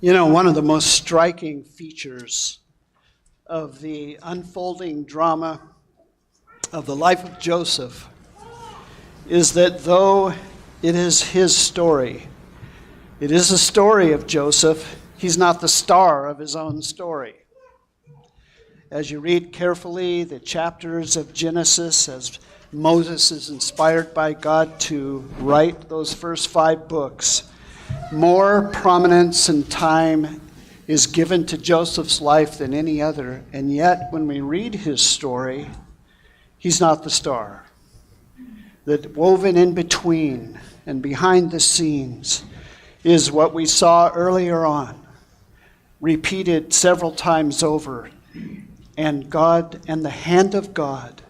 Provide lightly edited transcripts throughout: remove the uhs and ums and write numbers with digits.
You know, one of the most striking features of the unfolding drama of the life of Joseph is that though it is his story, it is the story of Joseph, he's not the star of his own story. As you read carefully the chapters of Genesis, as Moses is inspired by God to write those first 5 books, more prominence and time is given to Joseph's life than any other. And yet, when we read his story, he's not the star. That woven in between and behind the scenes is what we saw earlier on, repeated several times over. And God, and the hand of God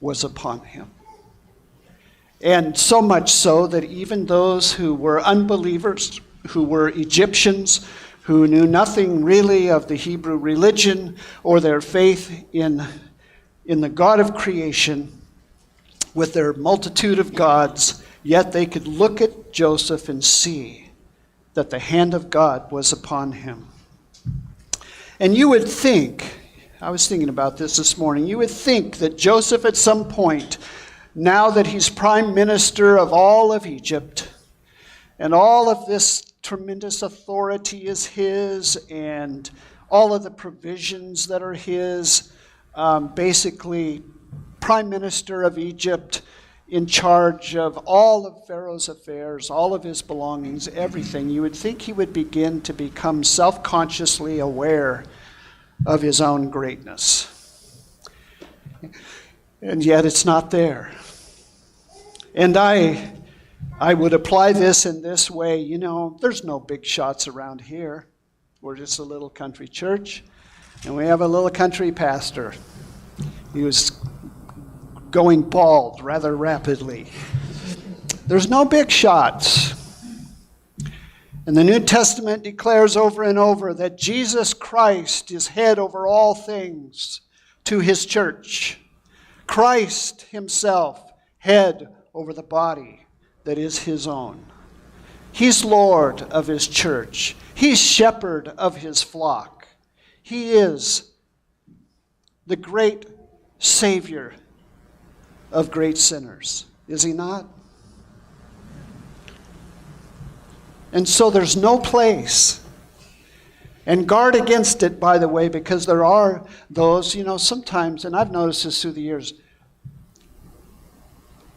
was upon him. And so much so that even those who were unbelievers, who were Egyptians, who knew nothing really of the Hebrew religion or their faith in the God of creation, with their multitude of gods, yet they could look at Joseph and see that the hand of God was upon him. And you would think, I was thinking about this morning, you would think that Joseph at some point, now that he's prime minister of all of Egypt, and all of this tremendous authority is his, and all of the provisions that are his, basically prime minister of Egypt, in charge of all of Pharaoh's affairs, all of his belongings, everything, you would think he would begin to become self-consciously aware of his own greatness. And yet it's not there. And I would apply this in this way. You know, there's no big shots around here. We're just a little country church, and we have a little country pastor. He was going bald rather rapidly. There's no big shots. And the New Testament declares over and over that Jesus Christ is head over all things to his church. Christ himself, head over the body that is his own. He's Lord of his church. He's shepherd of his flock. He is the great Savior of great sinners. Is he not? And so there's no place. And guard against it, by the way, because there are those, you know, sometimes, and I've noticed this through the years,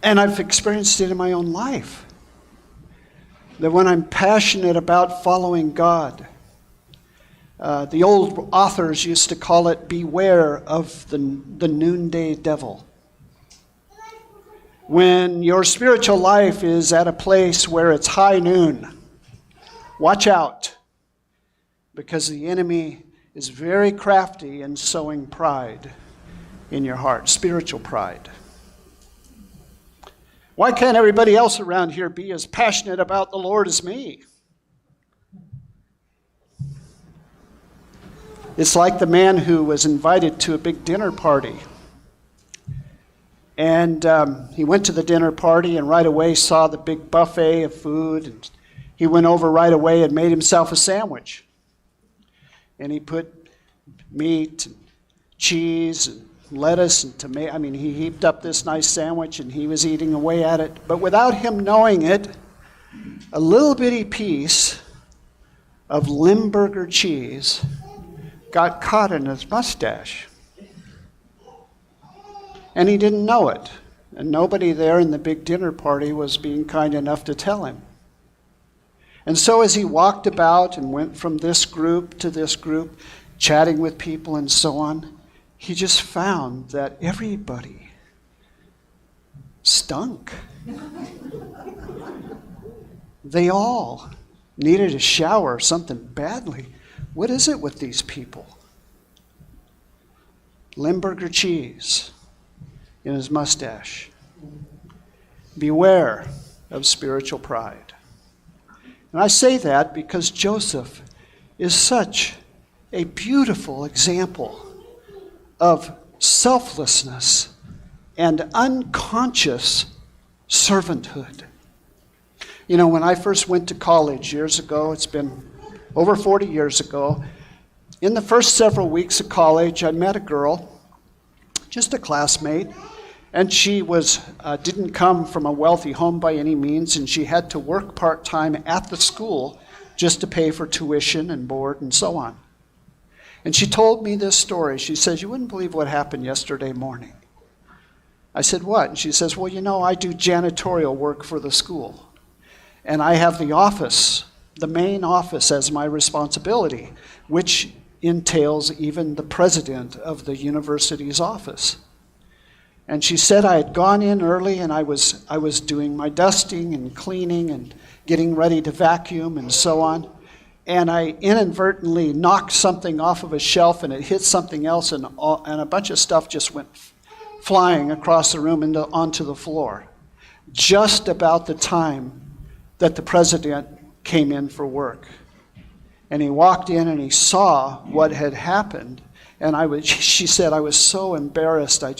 and I've experienced it in my own life, that when I'm passionate about following God, the old authors used to call it beware of the noonday devil. When your spiritual life is at a place where it's high noon, watch out, because the enemy is very crafty in sowing pride in your heart, spiritual pride. Why can't everybody else around here be as passionate about the Lord as me? It's like the man who was invited to a big dinner party. And he went to the dinner party and right away saw the big buffet of food. And he went over right away and made himself a sandwich. And he put meat and cheese and lettuce and tomato. I mean, he heaped up this nice sandwich and he was eating away at it. But without him knowing it, a little bitty piece of Limburger cheese got caught in his mustache. And he didn't know it. And nobody there in the big dinner party was being kind enough to tell him. And so as he walked about and went from this group to this group, chatting with people and so on, he just found that everybody stunk. They all needed a shower or something badly. What is it with these people? Limburger cheese in his mustache. Beware of spiritual pride. And I say that because Joseph is such a beautiful example of selflessness and unconscious servanthood. You know, when I first went to college years ago, it's been over 40 years ago. In the first several weeks of college, I met a girl, just a classmate, and she didn't come from a wealthy home by any means, and she had to work part-time at the school just to pay for tuition and board and so on. And she told me this story. She says, "You wouldn't believe what happened yesterday morning." I said, "What?" And she says, "Well, I do janitorial work for the school. And I have the office, the main office, as my responsibility, which entails even the president of the university's office." And she said I had gone in early and I was doing my dusting and cleaning and getting ready to vacuum and so on. And I inadvertently knocked something off of a shelf and it hit something else and a bunch of stuff just went flying across the room and onto the floor. Just about the time that the president came in for work. And he walked in and he saw what had happened. And she said, "I was so embarrassed. Of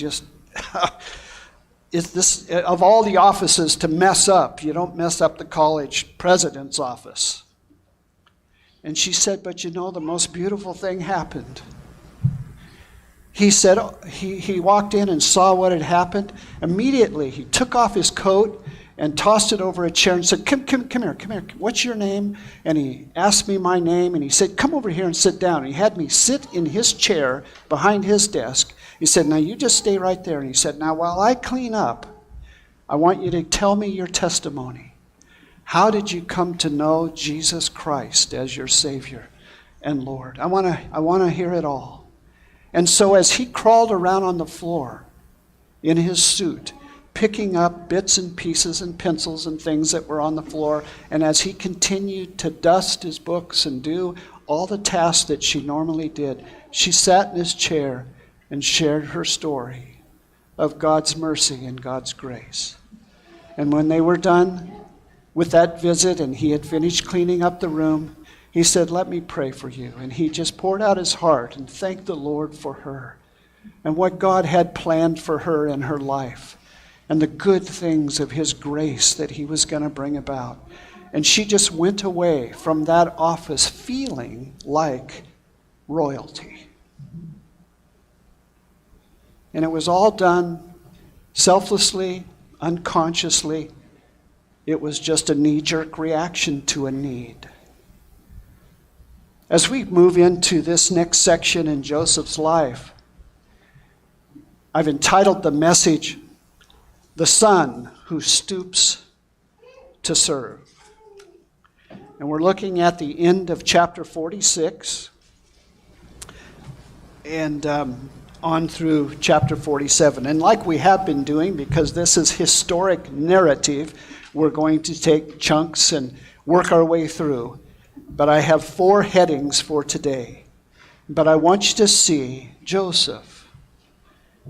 all the offices to mess up, you don't mess up the college president's office." And she said, "But the most beautiful thing happened." He said he walked in and saw what had happened. Immediately, he took off his coat and tossed it over a chair and said, come here. What's your name?" And he asked me my name, and he said, "Come over here and sit down." And he had me sit in his chair behind his desk. He said, "Now you just stay right there." And he said, "Now while I clean up, I want you to tell me your testimony. How did you come to know Jesus Christ as your Savior and Lord? I want to hear it all." And so as he crawled around on the floor in his suit, picking up bits and pieces and pencils and things that were on the floor, and as he continued to dust his books and do all the tasks that she normally did, she sat in his chair and shared her story of God's mercy and God's grace. And when they were done with that visit and he had finished cleaning up the room, he said, "Let me pray for you." And he just poured out his heart and thanked the Lord for her and what God had planned for her in her life and the good things of his grace that he was going to bring about. And she just went away from that office feeling like royalty. And it was all done selflessly, unconsciously. It was just a knee-jerk reaction to a need. As we move into this next section in Joseph's life, I've entitled the message, "The Son Who Stoops to Serve." And we're looking at the end of chapter 46 and on through chapter 47. And like we have been doing, because this is historic narrative, we're going to take chunks and work our way through. But I have 4 headings for today. But I want you to see Joseph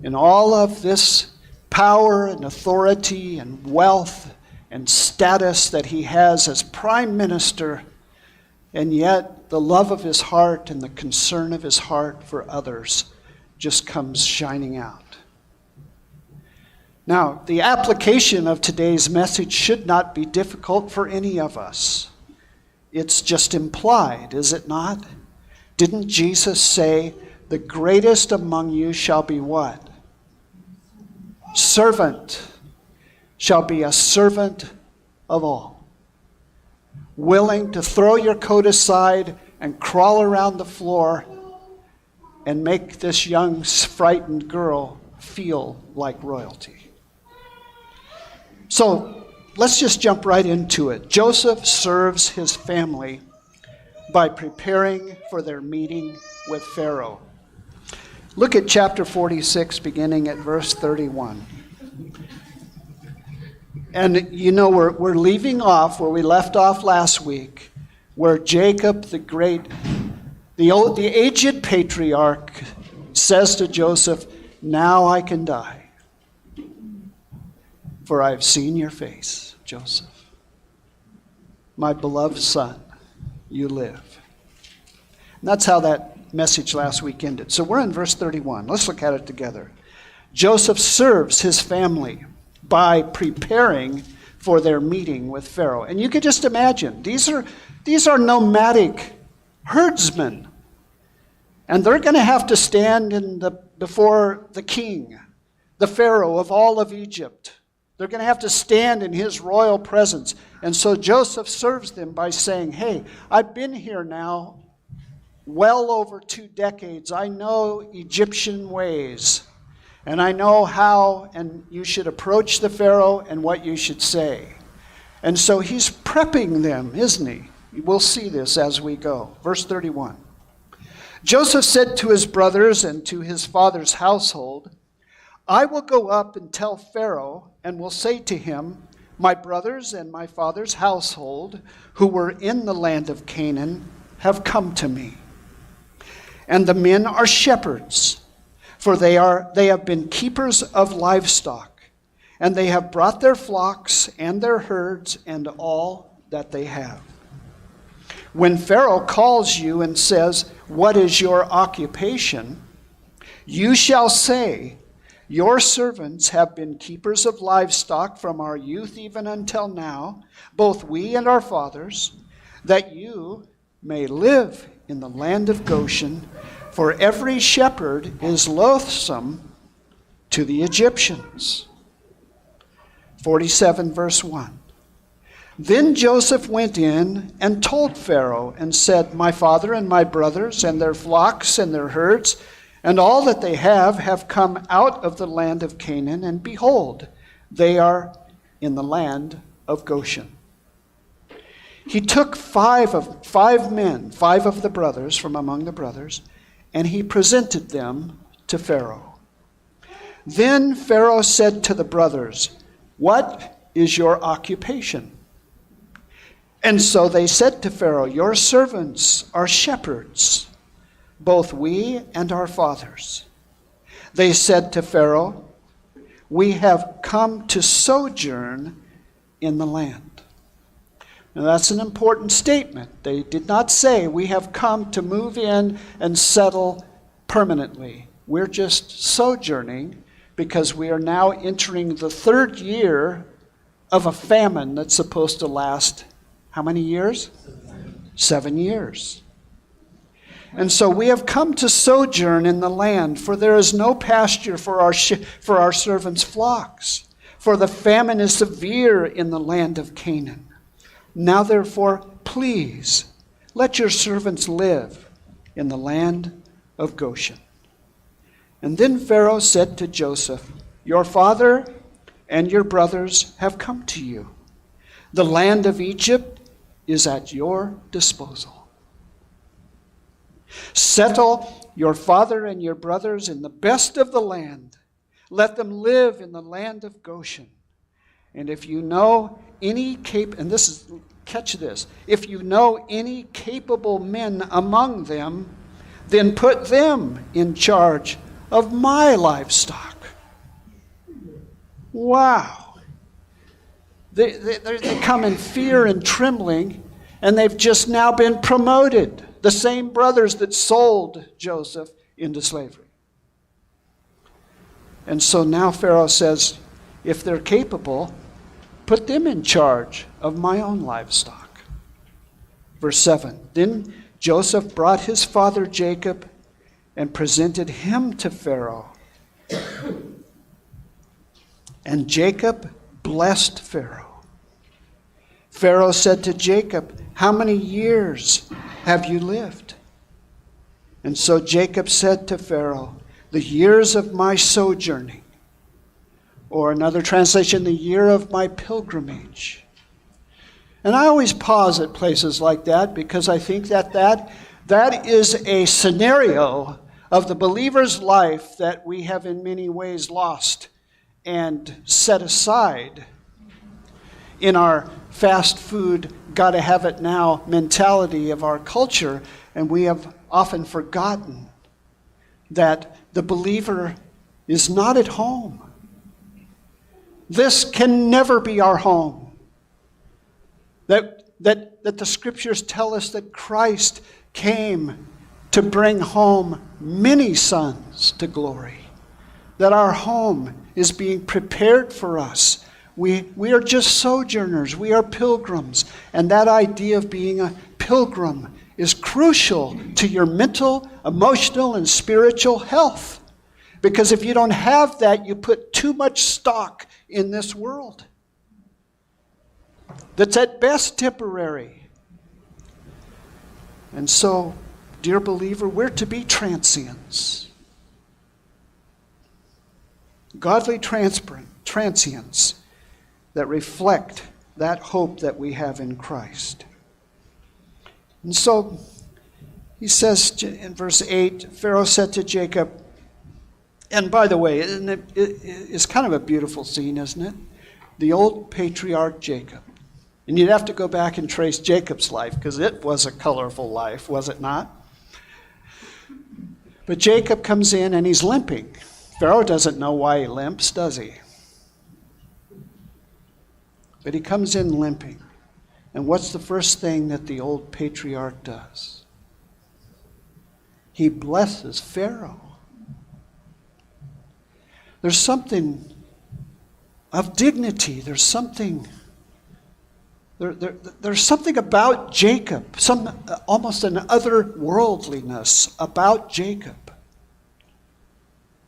in all of this power and authority and wealth and status that he has as prime minister, and yet the love of his heart and the concern of his heart for others just comes shining out. Now, the application of today's message should not be difficult for any of us. It's just implied, is it not? Didn't Jesus say, "The greatest among you shall be" what? Servant. Shall be a servant of all. Willing to throw your coat aside and crawl around the floor and make this young, frightened girl feel like royalty. So let's just jump right into it. Joseph serves his family by preparing for their meeting with Pharaoh. Look at chapter 46, beginning at verse 31. And we're leaving off where we left off last week, where Jacob the great, the aged patriarch, says to Joseph, "Now I can die, for I've seen your face, Joseph. My beloved son, you live." And that's how that message last week ended. So we're in verse 31. Let's look at it together. Joseph serves his family by preparing for their meeting with Pharaoh. And you could just imagine, these are nomadic herdsmen. And they're going to have to stand before the king, the Pharaoh of all of Egypt. They're going to have to stand in his royal presence. And so Joseph serves them by saying, hey, I've been here now well over 2 decades. I know Egyptian ways. And I know how and you should approach the Pharaoh and what you should say. And so he's prepping them, isn't he? We'll see this as we go. Verse 31. Joseph said to his brothers and to his father's household, I will go up and tell Pharaoh and will say to him, my brothers and my father's household who were in the land of Canaan have come to me. And the men are shepherds, for they have been keepers of livestock, and they have brought their flocks and their herds and all that they have. When Pharaoh calls you and says, what is your occupation? You shall say, your servants have been keepers of livestock from our youth even until now, both we and our fathers, that you may live in the land of Goshen, for every shepherd is loathsome to the Egyptians. 47 verse 1. Then Joseph went in and told Pharaoh and said, my father and my brothers and their flocks and their herds and all that they have come out of the land of Canaan, and behold, they are in the land of Goshen. He took five of the brothers from among the brothers, and he presented them to Pharaoh. Then Pharaoh said to the brothers, what is your occupation? And so they said to Pharaoh, your servants are shepherds, both we and our fathers. They said to Pharaoh, we have come to sojourn in the land. Now that's an important statement. They did not say, we have come to move in and settle permanently. We're just sojourning because we are now entering the 3rd year of a famine that's supposed to last how many years? 7 years. And so we have come to sojourn in the land, for there is no pasture for our servants' flocks, for the famine is severe in the land of Canaan. Now therefore, please, let your servants live in the land of Goshen. And then Pharaoh said to Joseph, your father and your brothers have come to you. The land of Egypt is at your disposal. Settle your father and your brothers in the best of the land. Let them live in the land of Goshen. And if you know any catch this, if you know any capable men among them, then put them in charge of my livestock. Wow. They come in fear and trembling, and they've just now been promoted. The same brothers that sold Joseph into slavery. And so now Pharaoh says, if they're capable, put them in charge of my own livestock. Verse 7, then Joseph brought his father Jacob and presented him to Pharaoh. And Jacob blessed Pharaoh. Pharaoh said to Jacob, how many years have you lived? And so Jacob said to Pharaoh, the years of my sojourning, or another translation, the year of my pilgrimage. And I always pause at places like that because I think that is a scenario of the believer's life that we have in many ways lost and set aside in our fast food, gotta have it now mentality of our culture, and we have often forgotten that the believer is not at home. This can never be our home. That the scriptures tell us that Christ came to bring home many sons to glory. That our home is being prepared for us. We are just sojourners. We are pilgrims. And that idea of being a pilgrim is crucial to your mental, emotional, and spiritual health. Because if you don't have that, you put too much stock in this world that's at best temporary. And so, dear believer, we're to be transients. Godly transients that reflect that hope that we have in Christ. And so, he says in verse 8, Pharaoh said to Jacob, and by the way, it's kind of a beautiful scene, isn't it? The old patriarch Jacob. And you'd have to go back and trace Jacob's life, because it was a colorful life, was it not? But Jacob comes in and he's limping. Pharaoh doesn't know why he limps, does he? But he comes in limping. And what's the first thing that the old patriarch does? He blesses Pharaoh. There's something of dignity. There's something about Jacob, almost an otherworldliness about Jacob.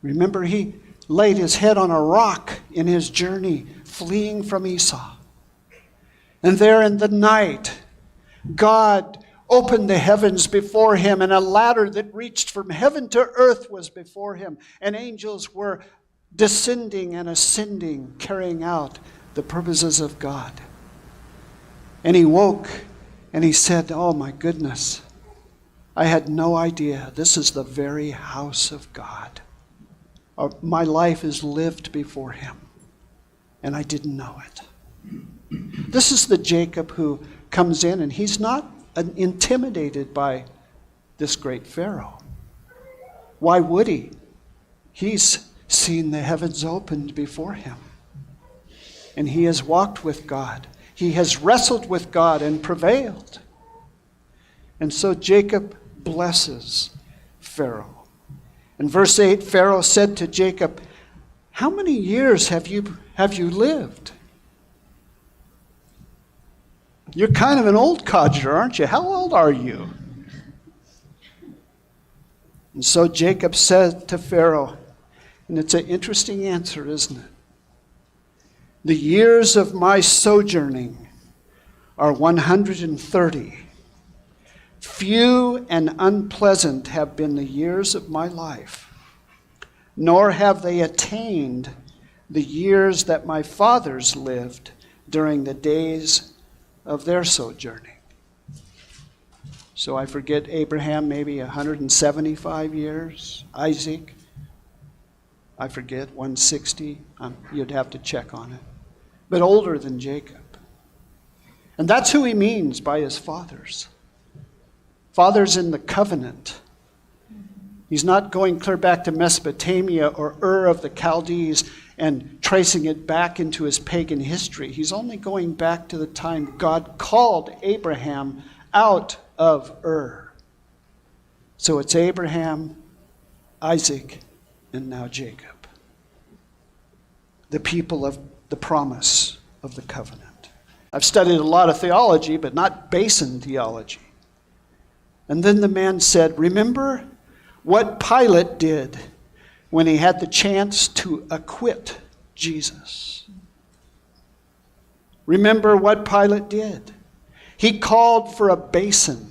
Remember, he laid his head on a rock in his journey, fleeing from Esau. And there in the night, God opened the heavens before him, and a ladder that reached from heaven to earth was before him, and angels were descending and ascending, carrying out the purposes of God. And he woke and he said, oh my goodness, I had no idea. This is the very house of God. My life is lived before him, and I didn't know it. This is the Jacob who comes in, and he's not intimidated by this great Pharaoh. Why would he? He's seen the heavens opened before him. And he has walked with God. He has wrestled with God and prevailed. And so Jacob blesses Pharaoh. In verse 8, Pharaoh said to Jacob, how many years have you lived? You're kind of an old codger, aren't you? How old are you? And so Jacob said to Pharaoh, and it's an interesting answer, isn't it? The years of my sojourning are 130. Few and unpleasant have been the years of my life, nor have they attained the years that my fathers lived during the days of their sojourning. So I forget Abraham, maybe 175 years. Isaac, I forget, 160. You'd have to check on it. But older than Jacob. And that's who he means by his fathers. Fathers in the covenant. He's not going clear back to Mesopotamia or Ur of the Chaldees and tracing it back into his pagan history. He's only going back to the time God called Abraham out of Ur. So it's Abraham, Isaac, and now Jacob. The people of the promise of the covenant. I've studied a lot of theology, but not basin theology. And then the man said, remember what Pilate did when he had the chance to acquit Jesus. Remember what Pilate did. He called for a basin,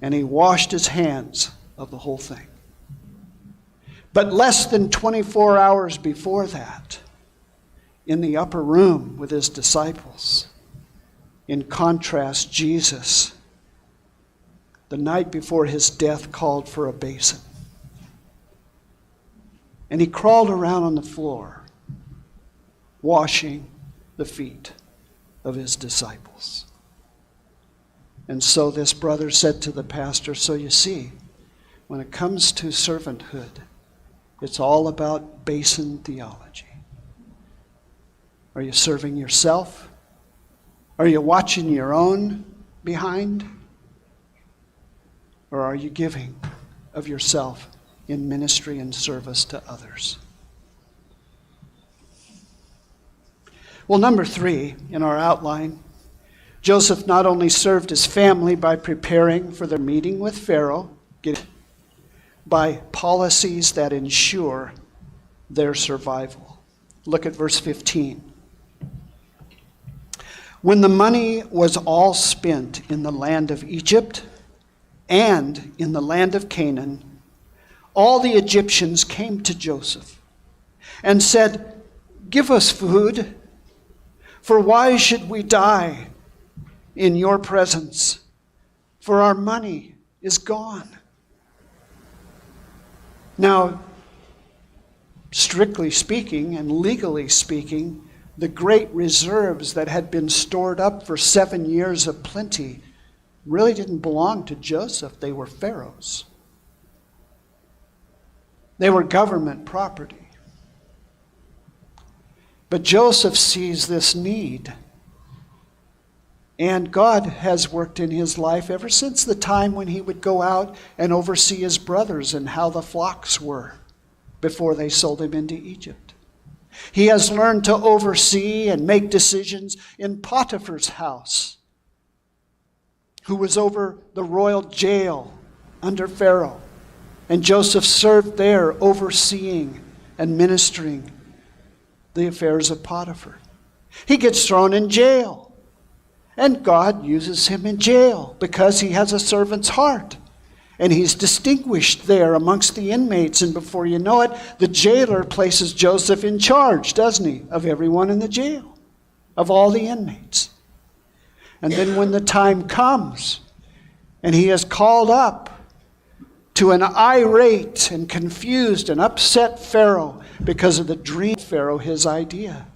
and he washed his hands of the whole thing. But less than 24 hours before that, in the upper room with his disciples, in contrast, Jesus, the night before his death, called for a basin. And he crawled around on the floor, washing the feet of his disciples. And so this brother said to the pastor, so you see, when it comes to servanthood, it's all about basin theology. Are you serving yourself? Are you watching your own behind? Or are you giving of yourself in ministry and service to others? Well, number 3 in our outline, Joseph not only served his family by preparing for their meeting with Pharaoh, by policies that ensure their survival. Look at verse 15. When the money was all spent in the land of Egypt and in the land of Canaan, all the Egyptians came to Joseph and said, "Give us food, for why should we die in your presence? For our money is gone." Now, strictly speaking and legally speaking, the great reserves that had been stored up for 7 years of plenty really didn't belong to Joseph. They were Pharaoh's. They were government property. But Joseph sees this need. And God has worked in his life ever since the time when he would go out and oversee his brothers and how the flocks were before they sold him into Egypt. He has learned to oversee and make decisions in Potiphar's house, who was over the royal jail under Pharaoh. And Joseph served there, overseeing and ministering the affairs of Potiphar. He gets thrown in jail. And God uses him in jail because he has a servant's heart. And he's distinguished there amongst the inmates. And before you know it, the jailer places Joseph in charge, doesn't he, of everyone in the jail, of all the inmates. And then when the time comes, and he is called up to an irate and confused and upset Pharaoh because of the dream of Pharaoh, his idea.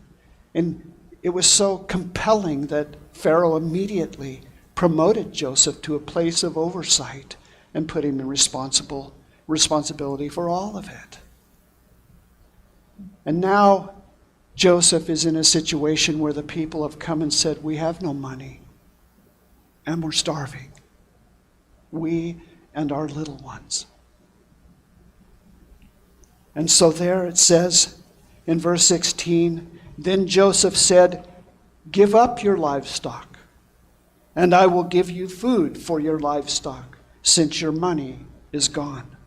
And it was so compelling that Pharaoh immediately promoted Joseph to a place of oversight and put him in responsibility for all of it. And now Joseph is in a situation where the people have come and said, "We have no money and we're starving. We and our little ones." And so there it says in verse 16, "Then Joseph said, 'Give up your livestock, and I will give you food for your livestock, since your money is gone.'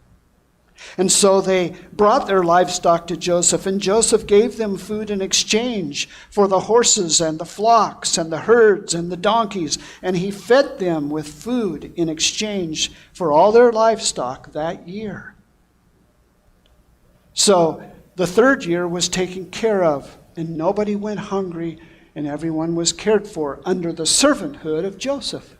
And so they brought their livestock to Joseph, and Joseph gave them food in exchange for the horses and the flocks and the herds and the donkeys, and he fed them with food in exchange for all their livestock that year." So the third year was taken care of, and nobody went hungry, and everyone was cared for under the servanthood of Joseph.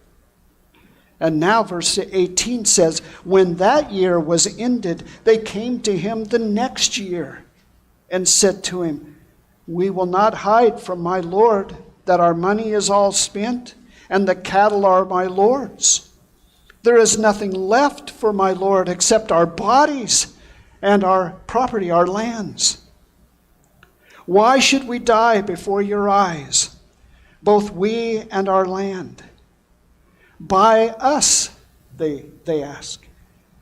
And now verse 18 says, "When that year was ended, they came to him the next year and said to him, 'We will not hide from my Lord that our money is all spent, and the cattle are my Lord's. There is nothing left for my Lord except our bodies and our property, our lands. Why should we die before your eyes, both we and our land? Buy us,' they ask.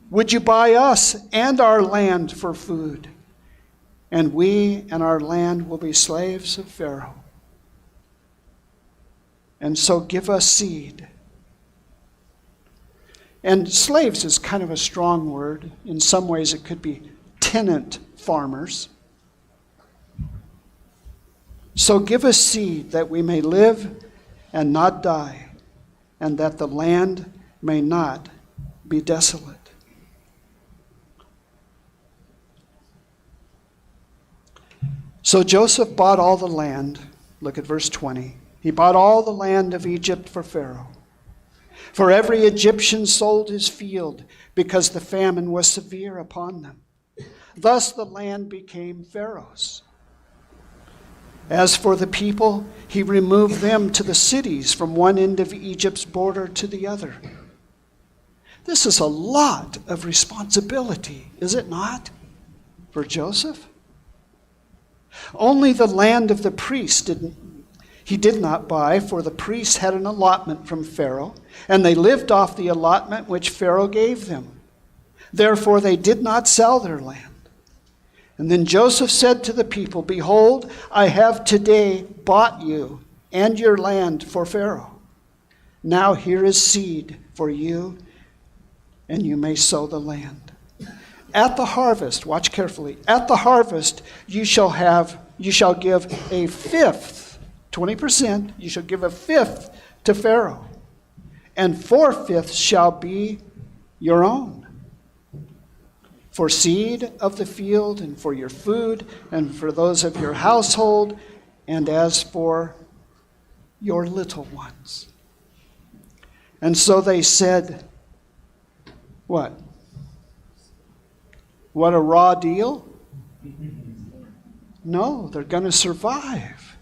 'Would you buy us and our land for food? And we and our land will be slaves of Pharaoh. And so give us seed.'" And slaves is kind of a strong word. In some ways it could be tenant farmers. "So give us seed that we may live and not die, and that the land may not be desolate." So Joseph bought all the land. Look at verse 20. He bought all the land of Egypt for Pharaoh. For every Egyptian sold his field, because the famine was severe upon them. Thus the land became Pharaoh's. As for the people, he removed them to the cities from one end of Egypt's border to the other. This is a lot of responsibility, is it not, for Joseph? Only the land of the priests he did not buy, for the priests had an allotment from Pharaoh, and they lived off the allotment which Pharaoh gave them. Therefore they did not sell their land. And then Joseph said to the people, "Behold, I have today bought you and your land for Pharaoh. Now here is seed for you, and you may sow the land. At the harvest, watch carefully, at the harvest you shall give a fifth, 20%, you shall give a fifth to Pharaoh, and 4/5 shall be your own, for seed of the field, and for your food, and for those of your household, and as for your little ones. And so they said, what? What a raw deal? No, they're going to survive.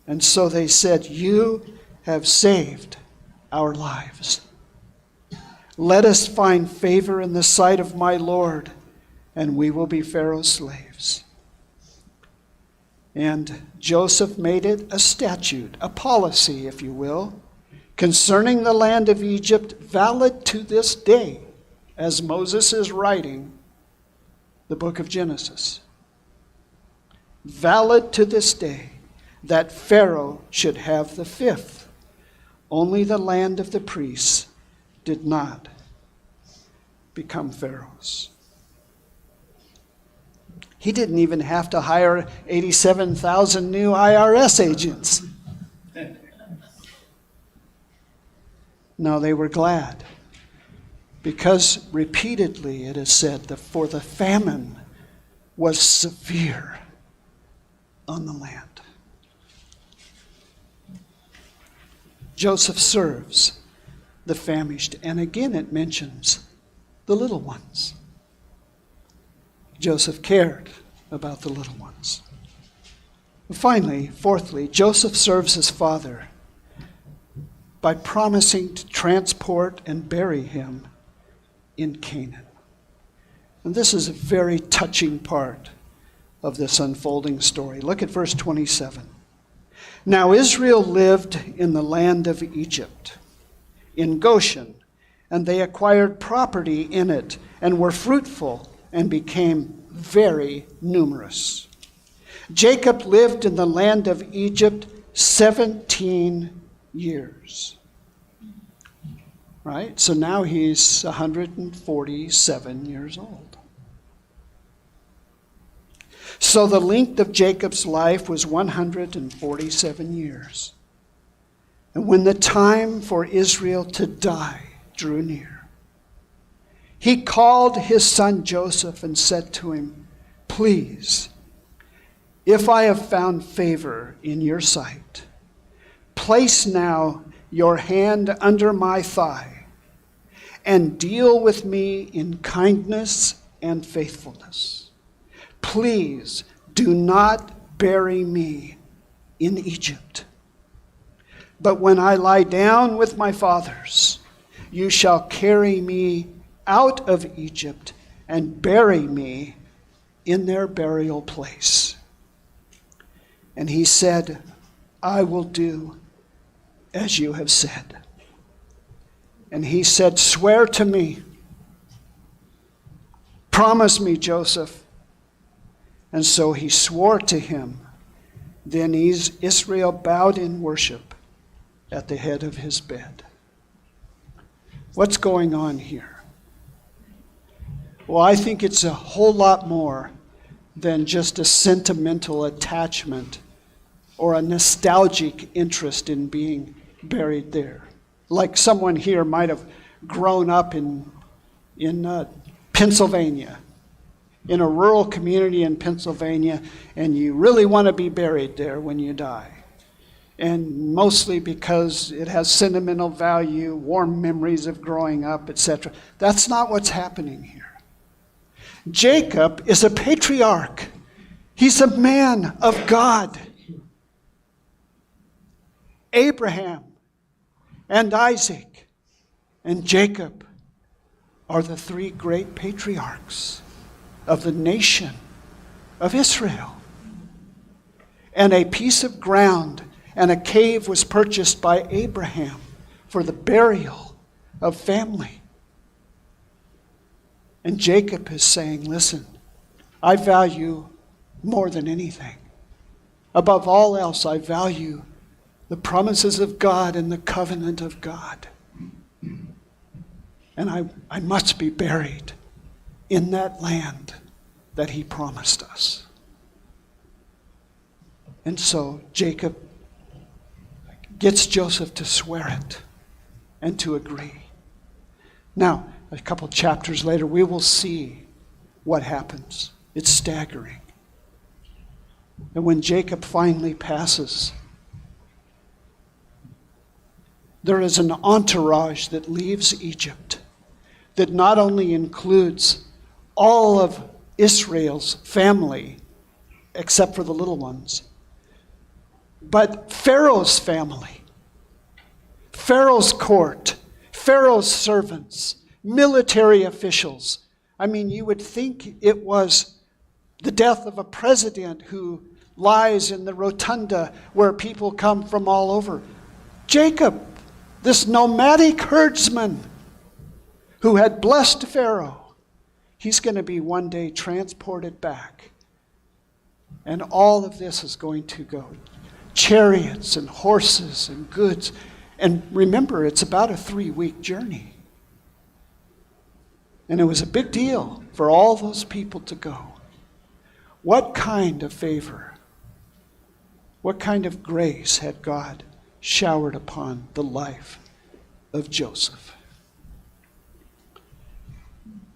And so they said, you have saved our lives. Let us find favor in the sight of my Lord, and we will be Pharaoh's slaves. And Joseph made it a statute, a policy, if you will, concerning the land of Egypt, valid to this day, as Moses is writing the book of Genesis. Valid to this day, that Pharaoh should have the fifth. Only the land of the priests did not become Pharaoh's. He didn't even have to hire 87,000 new IRS agents. No, they were glad, because repeatedly it is said that for the famine was severe on the land. Joseph serves the famished, and again it mentions the little ones. Joseph cared about the little ones. Finally, fourthly, Joseph serves his father by promising to transport and bury him in Canaan. And this is a very touching part of this unfolding story. Look at verse 27. Now Israel lived in the land of Egypt, in Goshen, and they acquired property in it, and were fruitful, and became very numerous. Jacob lived in the land of Egypt 17 years. Right? So now he's 147 years old. So the length of Jacob's life was 147 years. And when the time for Israel to die drew near, he called his son Joseph and said to him, please, if I have found favor in your sight, place now your hand under my thigh and deal with me in kindness and faithfulness. Please do not bury me in Egypt. But when I lie down with my fathers, you shall carry me out of Egypt and bury me in their burial place. And he said, I will do as you have said. And he said, swear to me. Promise me, Joseph. And so he swore to him. Then Israel bowed in worship at the head of his bed. What's going on here? Well, I think it's a whole lot more than just a sentimental attachment or a nostalgic interest in being buried there. Like someone here might have grown up in Pennsylvania, in a rural community in Pennsylvania, and you really want to be buried there when you die. And mostly because it has sentimental value, warm memories of growing up, etc. That's not what's happening here. Jacob is a patriarch. He's a man of God. Abraham and Isaac and Jacob are the three great patriarchs of the nation of Israel. And a piece of ground and a cave was purchased by Abraham for the burial of family. And Jacob is saying, listen, I value more than anything. Above all else, I value the promises of God and the covenant of God. And I must be buried in that land that he promised us. And so Jacob gets Joseph to swear it and to agree. Now, a couple chapters later, we will see what happens. It's staggering. And when Jacob finally passes, there is an entourage that leaves Egypt that not only includes all of Israel's family, except for the little ones, but Pharaoh's family, Pharaoh's court, Pharaoh's servants, military officials. I mean, you would think it was the death of a president who lies in the rotunda where people come from all over. Jacob, this nomadic herdsman who had blessed Pharaoh, he's going to be one day transported back. And all of this is going to go. Chariots and horses and goods. And remember, it's about a 3-week journey. And it was a big deal for all those people to go. What kind of favor, what kind of grace had God showered upon the life of Joseph,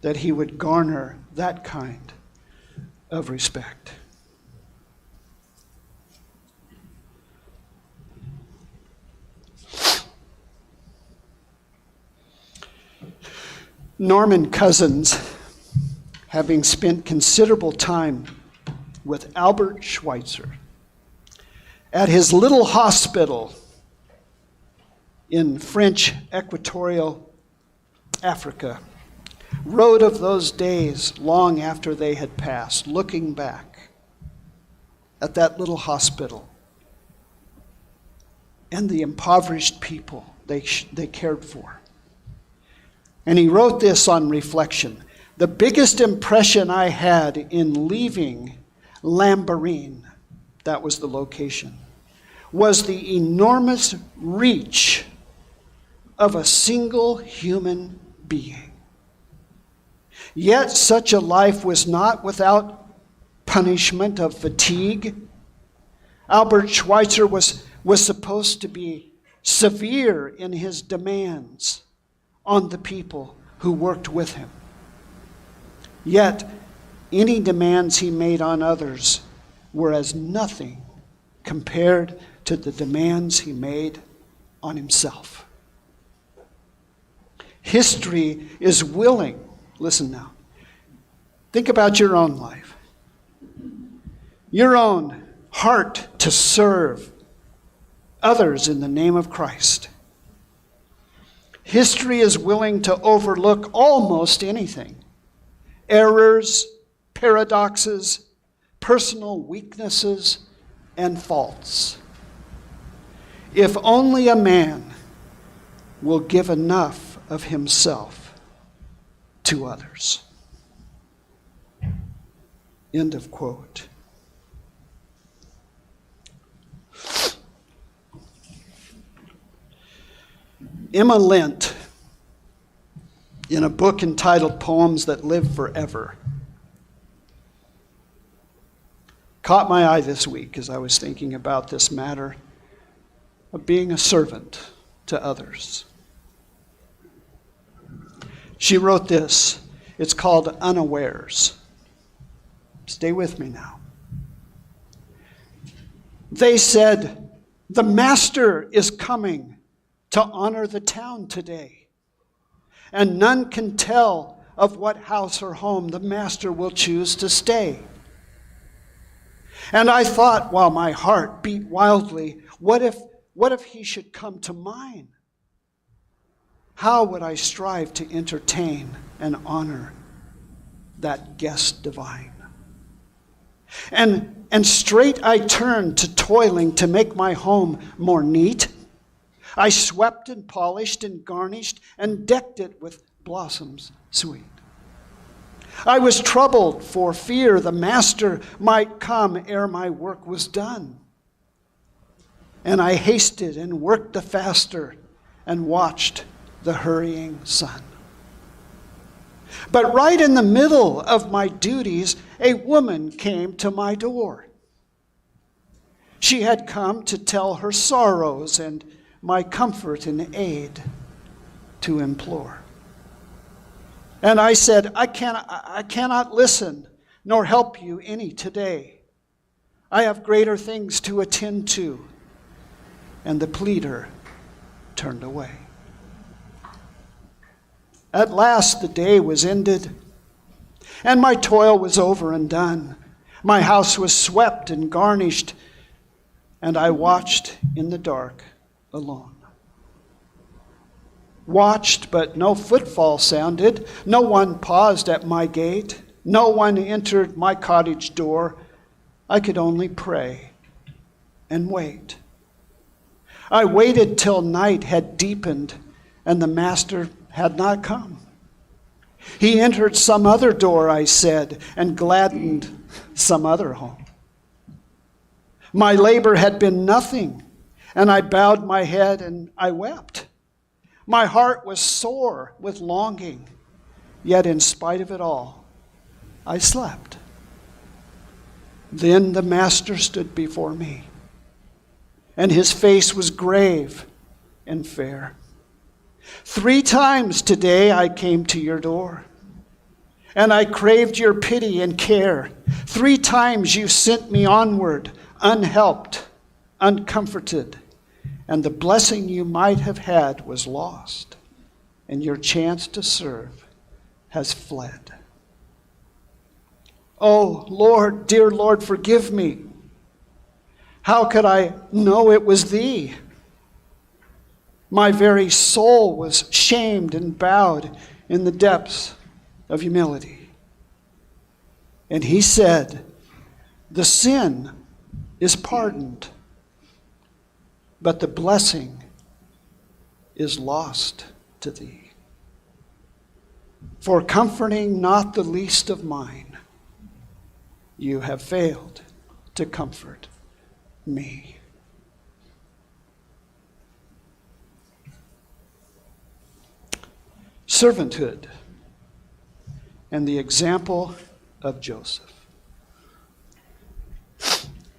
that he would garner that kind of respect? Norman Cousins, having spent considerable time with Albert Schweitzer at his little hospital in French Equatorial Africa, wrote of those days long after they had passed, looking back at that little hospital and the impoverished people they cared for. And he wrote this on reflection. The biggest impression I had in leaving Lambarene, that was the location, was the enormous reach of a single human being. Yet such a life was not without punishment of fatigue. Albert Schweitzer was supposed to be severe in his demands on the people who worked with him. Yet, any demands he made on others were as nothing compared to the demands he made on himself. History is willing, listen now, think about your own life, your own heart to serve others in the name of Christ. History is willing to overlook almost anything. Errors, paradoxes, personal weaknesses, and faults. If only a man will give enough of himself to others. End of quote. Emma Lent, in a book entitled Poems That Live Forever, caught my eye this week as I was thinking about this matter of being a servant to others. She wrote this. It's called Unawares. Stay with me now. They said, "The master is coming to honor the town today, and none can tell of what house or home the master will choose to stay." And I thought, while my heart beat wildly, what if he should come to mine? How would I strive to entertain and honor that guest divine? And straight I turned to toiling to make my home more neat. I swept and polished and garnished and decked it with blossoms sweet. I was troubled for fear the master might come ere my work was done. And I hasted and worked the faster and watched the hurrying sun. But right in the middle of my duties, a woman came to my door. She had come to tell her sorrows and my comfort and aid to implore. And I said, I cannot listen nor help you any today. I have greater things to attend to. And the pleader turned away. At last the day was ended, and my toil was over and done. My house was swept and garnished, and I watched in the dark alone. Watched, but no footfall sounded. No one paused at my gate. No one entered my cottage door. I could only pray and wait. I waited till night had deepened and the master had not come. He entered some other door, I said, and gladdened some other home. My labor had been nothing, and I bowed my head and I wept. My heart was sore with longing, yet in spite of it all, I slept. Then the master stood before me, and his face was grave and fair. 3 times today I came to your door, and I craved your pity and care. 3 times you sent me onward, unhelped, uncomforted, and the blessing you might have had was lost, and your chance to serve has fled. Oh, Lord, dear Lord, forgive me. How could I know it was thee? My very soul was shamed and bowed in the depths of humility. And he said, the sin is pardoned, but the blessing is lost to thee. For comforting not the least of mine, you have failed to comfort me. Servanthood and the example of Joseph.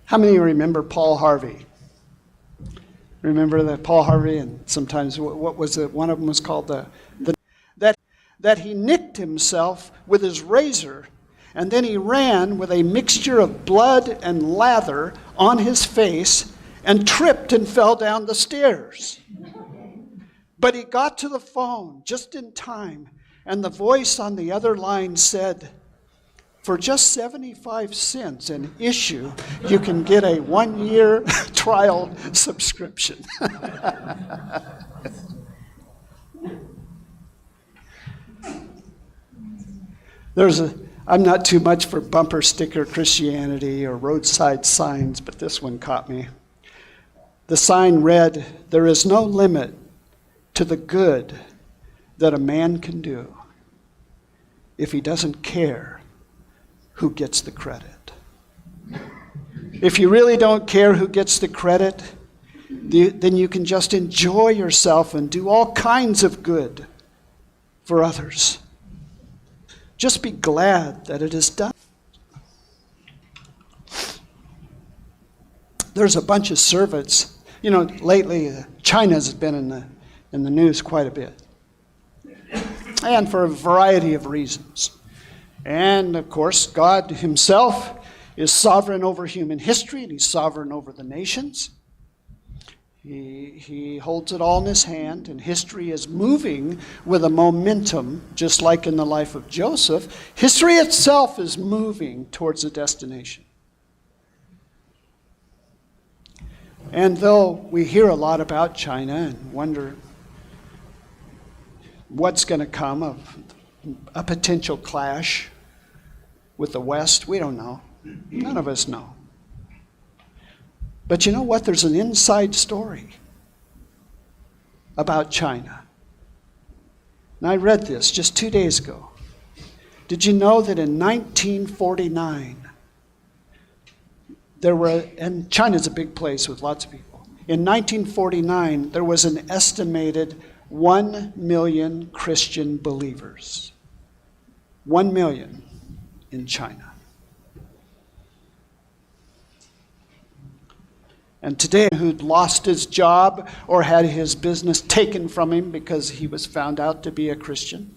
How many of you remember Paul Harvey? Remember that Paul Harvey, and sometimes what was it? One of them was called that he nicked himself with his razor, and then he ran with a mixture of blood and lather on his face and tripped and fell down the stairs. But he got to the phone just in time, and the voice on the other line said, for just 75 cents an issue, you can get a 1-year trial subscription. I'm not too much for bumper sticker Christianity or roadside signs, but this one caught me. The sign read, there is no limit to the good that a man can do if he doesn't care who gets the credit. If you really don't care who gets the credit, then you can just enjoy yourself and do all kinds of good for others. Just be glad that it is done. There's a bunch of servants. You know, lately China's been in the news quite a bit. And for a variety of reasons. And of course, God himself is sovereign over human history, and he's sovereign over the nations. He holds it all in his hand, and history is moving with a momentum, just like in the life of Joseph. History itself is moving towards a destination. And though we hear a lot about China and wonder what's going to come of a potential clash with the West, we don't know. None of us know. But you know what? There's an inside story about China. And I read this just 2 days ago. Did you know that in 1949, and China's a big place with lots of people. In 1949, there was an estimated 1 million Christian believers. 1 million in China. And today, who'd lost his job or had his business taken from him because he was found out to be a Christian.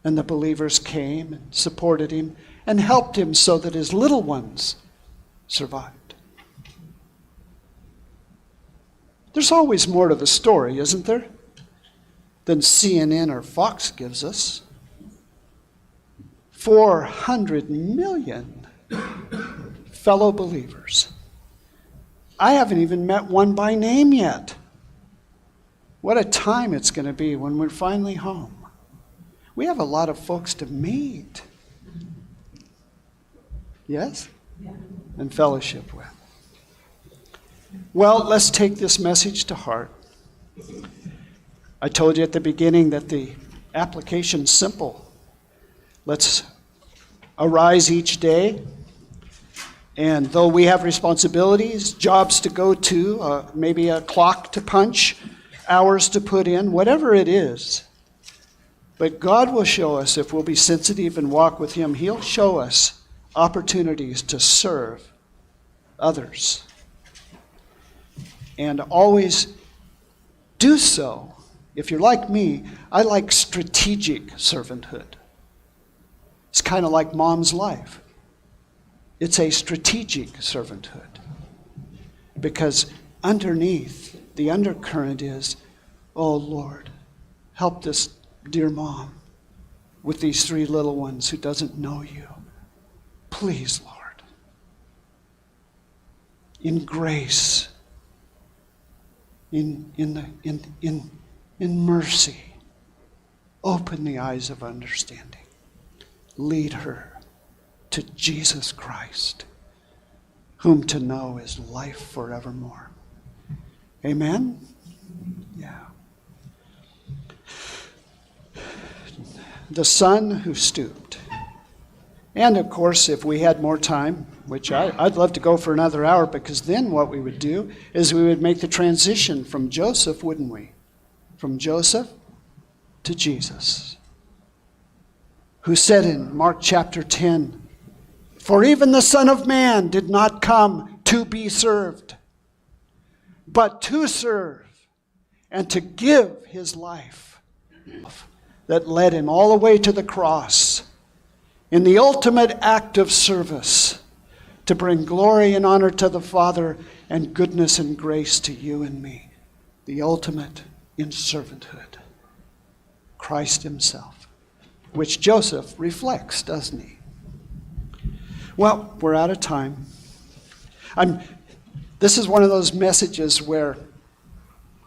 And the believers came and supported him and helped him so that his little ones survived. There's always more to the story, isn't there, than CNN or Fox gives us. 400 million fellow believers. I haven't even met one by name yet. What a time it's going to be when we're finally home. We have a lot of folks to meet. Yes? Yeah. And fellowship with. Well, let's take this message to heart. I told you at the beginning that the application's simple. Let's arise each day. And though we have responsibilities, jobs to go to, maybe a clock to punch, hours to put in, whatever it is, but God will show us, if we'll be sensitive and walk with Him, He'll show us opportunities to serve others. And always do so. If you're like me, I like strategic servanthood. It's kind of like Mom's life. It's a strategic servanthood. Because underneath, the undercurrent is, oh Lord, help this dear mom with these 3 little ones who doesn't know you. Please, Lord. In grace, in mercy, open the eyes of understanding. Lead her to Jesus Christ, whom to know is life forevermore. Amen? Yeah. The son who stooped. And of course, if we had more time, which I'd love to go for another hour, because then what we would do is we would make the transition from Joseph, wouldn't we? From Joseph to Jesus, who said in Mark chapter 10, "For even the Son of Man did not come to be served, but to serve and to give his life," that led him all the way to the cross in the ultimate act of service to bring glory and honor to the Father and goodness and grace to you and me. The ultimate in servanthood. Christ himself, which Joseph reflects, doesn't he? Well, we're out of time. This is one of those messages where